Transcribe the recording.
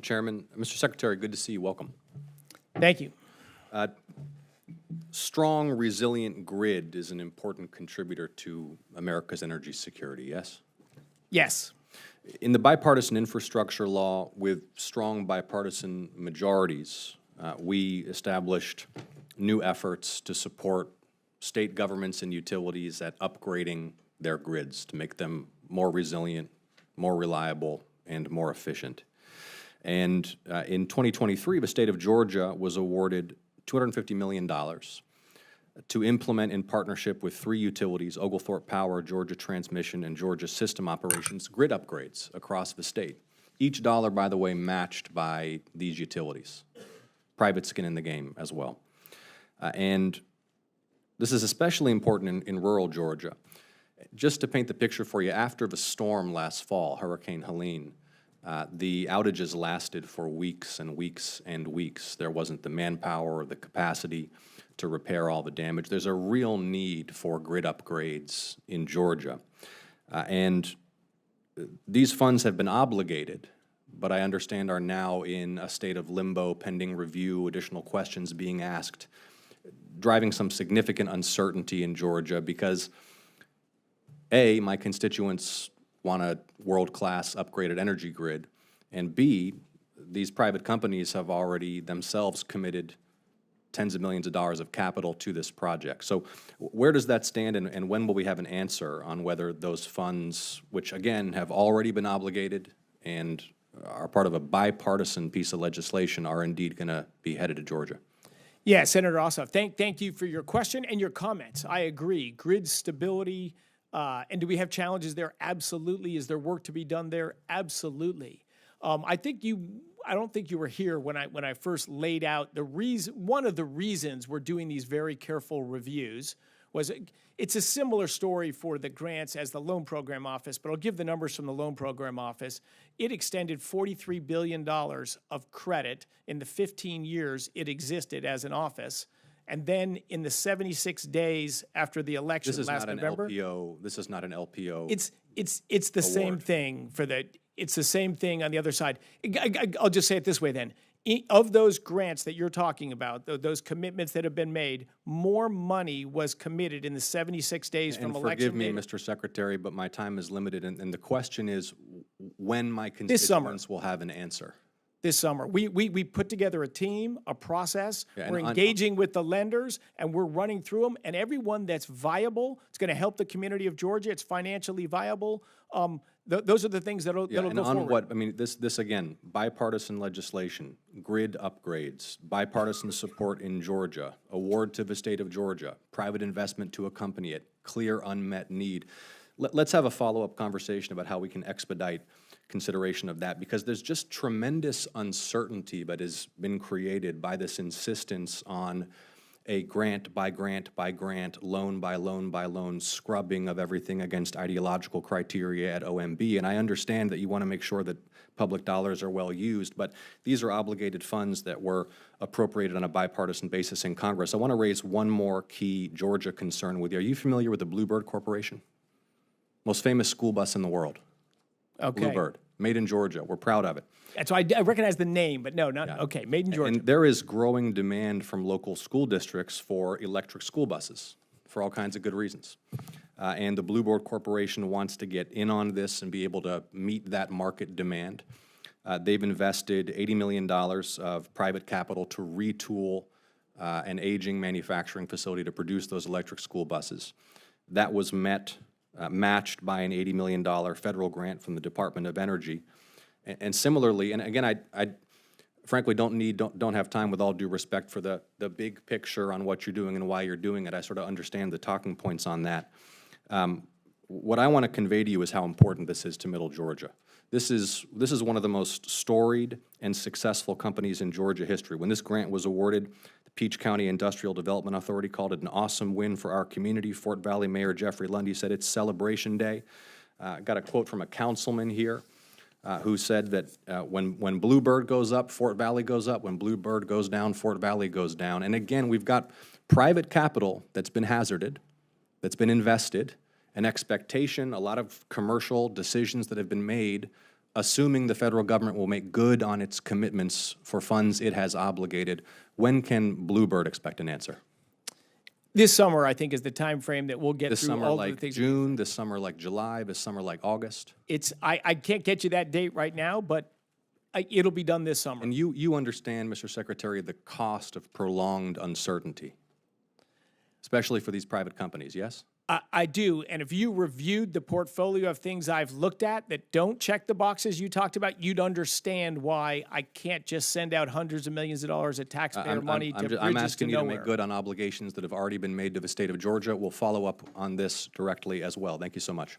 Chairman, Mr. Secretary, good to see you. Welcome. Thank you. Strong, resilient grid is an important contributor to America's energy security, yes? Yes. In the bipartisan infrastructure law with strong bipartisan majorities, we established new efforts to support state governments and utilities at upgrading their grids to make them more resilient, more reliable, and more efficient. And in 2023, the state of Georgia was awarded $250 million to implement in partnership with three utilities, Oglethorpe Power, Georgia Transmission, and Georgia System Operations, grid upgrades across the state. Each dollar, by the way, matched by these utilities. Private skin in the game as well. And this is especially important in rural Georgia. Just to paint the picture for you, after the storm last fall, Hurricane Helene, the outages lasted for weeks and weeks and weeks. There wasn't the manpower or the capacity to repair all the damage. There's a real need for grid upgrades in Georgia. And these funds have been obligated, but I understand are now in a state of limbo, pending review, additional questions being asked, driving some significant uncertainty in Georgia because, A, my constituents want a world-class upgraded energy grid, and B, these private companies have already themselves committed tens of millions of dollars of capital to this project. So where does that stand, and when will we have an answer on whether those funds, which again have already been obligated and are part of a bipartisan piece of legislation, are indeed going to be headed to Georgia? Yeah, Senator Ossoff, thank you for your question and your comments. I agree. Grid stability, and do we have challenges there? Absolutely. Is there work to be done there? Absolutely. I don't think you were here when I first laid out the reason. One of the reasons we're doing these very careful reviews was it's a similar story for the grants as the Loan Program Office, but I'll give the numbers from the Loan Program Office. It extended $43 billion of credit in the 15 years it existed as an office. And then in the 76 days after the election last November, this is not an LPO. It's the same thing it's the same thing on the other side. I'll just say it this way then. Of those grants that you're talking about, those commitments that have been made, more money was committed in the 76 days from election. Forgive me, Mr. Secretary, but my time is limited, and the question is when my constituents will have an answer. This summer. We put together a team, a process. We're engaging with the lenders, and we're running through them. And everyone that's viable, it's going to help the community of Georgia. It's financially viable. Those are the things that'll go forward. I mean, this again, bipartisan legislation, grid upgrades, bipartisan support in Georgia, award to the state of Georgia, private investment to accompany it, clear unmet need. Let's have a follow-up conversation about how we can expedite consideration of that, because there's just tremendous uncertainty that has been created by this insistence on a grant by grant by grant, loan by loan by loan scrubbing of everything against ideological criteria at OMB. And I understand that you want to make sure that public dollars are well used, but these are obligated funds that were appropriated on a bipartisan basis in Congress. I want to raise one more key Georgia concern with you. Are you familiar with the Bluebird Corporation? Most famous school bus in the world. Okay. Bluebird, made in Georgia. We're proud of it. So I recognize the name, but no, not okay. Made in Georgia. And there is growing demand from local school districts for electric school buses for all kinds of good reasons. And the Bluebird Corporation wants to get in on this and be able to meet that market demand. They've invested $80 million of private capital to retool an aging manufacturing facility to produce those electric school buses. That was matched by an $80 million federal grant from the Department of Energy. And similarly, and again, I frankly don't have time, with all due respect, for the big picture on what you're doing and why you're doing it. I sort of understand the talking points on that. What I want to convey to you is how important this is to Middle Georgia. This is one of the most storied and successful companies in Georgia history. When this grant was awarded, the Peach County Industrial Development Authority called it an awesome win for our community. Fort Valley Mayor Jeffrey Lundy said it's Celebration Day. Got a quote from a councilman here who said that when Bluebird goes up, Fort Valley goes up. When Bluebird goes down, Fort Valley goes down. And again, we've got private capital that's been hazarded, that's been invested, an expectation, a lot of commercial decisions that have been made assuming the federal government will make good on its commitments for funds it has obligated, when can Bluebird expect an answer? This summer, I think, is the time frame that we'll get This through summer all like the things. June, this summer like July, this summer like August? I can't get you that date right now, but it'll be done this summer. And you understand, Mr. Secretary, the cost of prolonged uncertainty, especially for these private companies, yes? I do, and if you reviewed the portfolio of things I've looked at that don't check the boxes you talked about, you'd understand why I can't just send out hundreds of millions of dollars of taxpayer money to bridges I'm to asking you to nowhere. make good on obligations that have already been made to the state of Georgia. We'll follow up on this directly as well. Thank you so much.